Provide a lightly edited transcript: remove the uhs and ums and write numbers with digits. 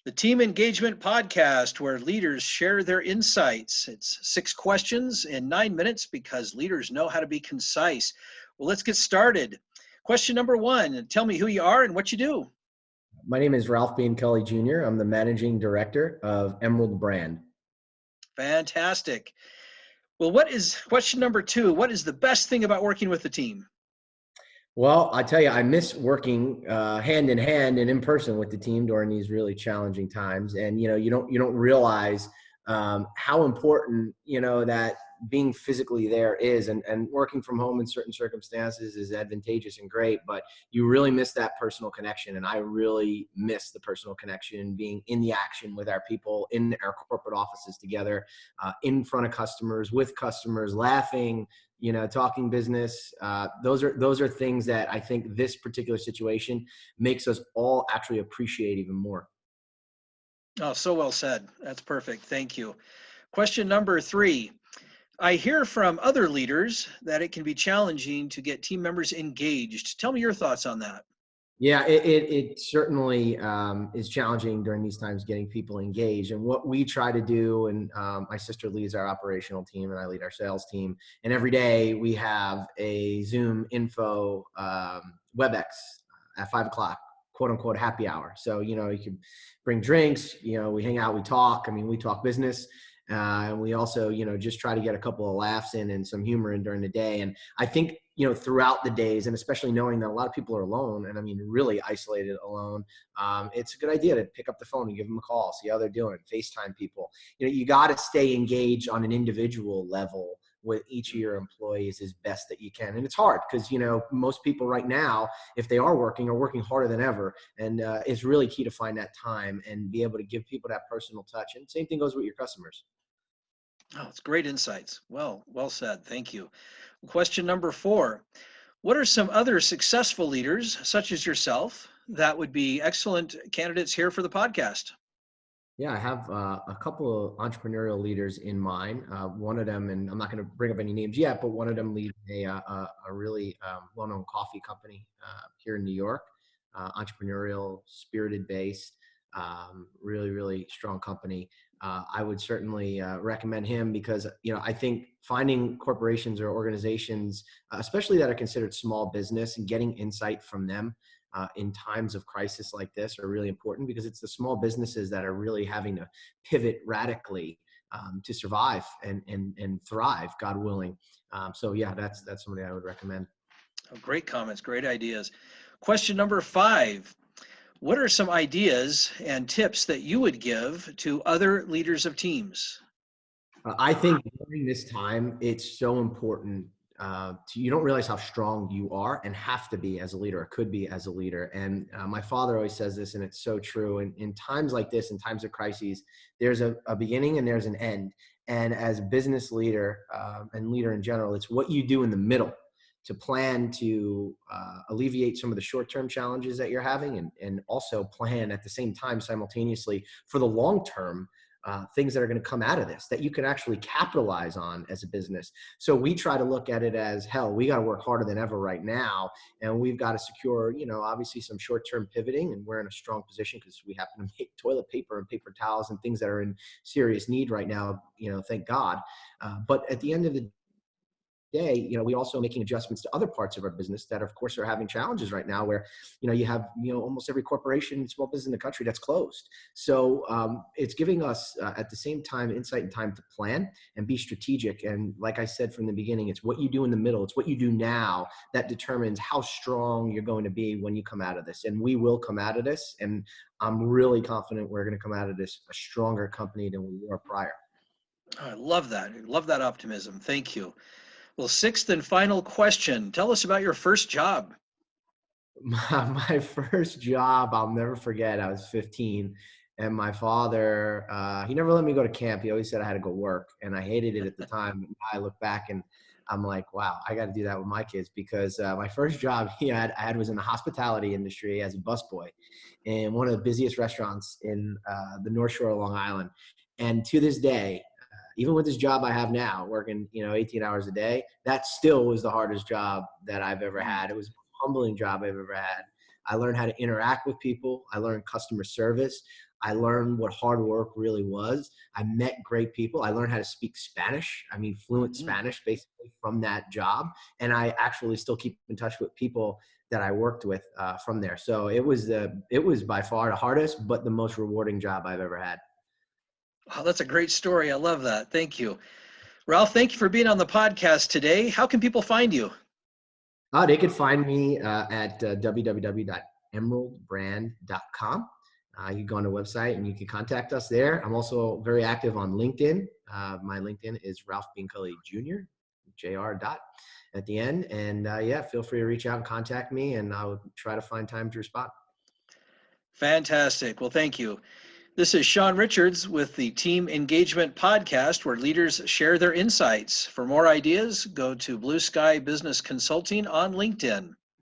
The Team Engagement Podcast, where leaders share their insights. It's 6 questions in 9 minutes because leaders know how to be concise. Well, let's get started. Question number one, tell me who you are and what you do. My name is Ralph Bianculli Jr. I'm the managing director of Emerald Brand. Fantastic. Well, question number two? What is the best thing about working with the team? Well, I tell you, I miss working hand in hand and in person with the team during these really challenging times. And you don't realize how important that being physically there is, and working from home in certain circumstances is advantageous and great. But you really miss that personal connection, and I really miss the personal connection, being in the action with our people in our corporate offices together, in front of customers, with customers, laughing, talking business. Those are things that I think this particular situation makes us all actually appreciate even more. Oh, so well said. That's perfect. Thank you. Question number three. I hear from other leaders that it can be challenging to get team members engaged. Tell me your thoughts on that. Yeah, it certainly is challenging during these times getting people engaged. And what we try to do, and my sister leads our operational team and I lead our sales team. And every day we have a Zoom info WebEx at 5 o'clock, quote unquote, happy hour. So, you can bring drinks, we hang out, we talk. I mean, we talk business. And we also, just try to get a couple of laughs in and some humor in during the day. And I think, throughout the days, and especially knowing that a lot of people are alone, and I mean, really isolated alone, it's a good idea to pick up the phone and give them a call, see how they're doing, FaceTime people. You got to stay engaged on an individual level with each of your employees as best that you can. And it's hard because, most people right now, if they are working harder than ever. And it's really key to find that time and be able to give people that personal touch. And same thing goes with your customers. Oh, it's great insights. Well said. Thank you. Question number four. What are some other successful leaders, such as yourself, that would be excellent candidates here for the podcast? Yeah, I have a couple of entrepreneurial leaders in mind. One of them, and I'm not going to bring up any names yet, but one of them leads a really well-known coffee company here in New York, entrepreneurial, spirited based, really, really strong company. I would certainly recommend him because, I think finding corporations or organizations, especially that are considered small business, and getting insight from them in times of crisis like this are really important, because it's the small businesses that are really having to pivot radically to survive and thrive, God willing. So yeah, that's somebody I would recommend. Oh, great comments, great ideas. Question number five. What are some ideas and tips that you would give to other leaders of teams? I think during this time, it's so important. You don't realize how strong you are and have to be as a leader, or could be as a leader. And my father always says this, and it's so true. And in times like this, in times of crises, there's a beginning and there's an end. And as a business leader and leader in general, it's what you do in the middle to plan to alleviate some of the short-term challenges that you're having, and also plan at the same time simultaneously for the long-term things that are going to come out of this that you can actually capitalize on as a business. So we try to look at it as, hell, we got to work harder than ever right now. And we've got to secure, obviously some short-term pivoting, and we're in a strong position because we happen to make toilet paper and paper towels and things that are in serious need right now, thank God. But at the end of the day, we also making adjustments to other parts of our business that of course are having challenges right now, where you have almost every corporation and small business in the country that's closed. So it's giving us at the same time insight and time to plan and be strategic. And like I said from the beginning, it's what you do in the middle, it's what you do now that determines how strong you're going to be when you come out of this. And we will come out of this, and I'm really confident we're going to come out of this a stronger company than we were prior. I love that. I love that optimism. Thank you. Well, sixth and final question. Tell us about your first job. My first job, I'll never forget. I was 15, and my father, he never let me go to camp. He always said I had to go work, and I hated it at the time. And I look back and I'm like, wow, I got to do that with my kids, because my first job I had was in the hospitality industry as a busboy in one of the busiest restaurants in the North Shore of Long Island. And to this day, even with this job I have now, working 18 hours a day, that still was the hardest job that I've ever had. It was the most humbling job I've ever had. I learned how to interact with people. I learned customer service. I learned what hard work really was. I met great people. I learned how to speak Spanish. I mean, fluent Mhm. Spanish basically from that job. And I actually still keep in touch with people that I worked with from there. So it was by far the hardest, but the most rewarding job I've ever had. Oh, that's a great story. I love that. Thank you. Ralph, thank you for being on the podcast today. How can people find you? They could find me at www.emeraldbrand.com. You can go on the website and you can contact us there. I'm also very active on LinkedIn. My LinkedIn is Ralph Bianculli Jr., Jr. dot at the end. And yeah, feel free to reach out and contact me, and I'll try to find time to respond. Fantastic. Well, thank you. This is Sean Richards with the Team Engagement Podcast, where leaders share their insights. For more ideas, go to Blue Sky Business Consulting on LinkedIn.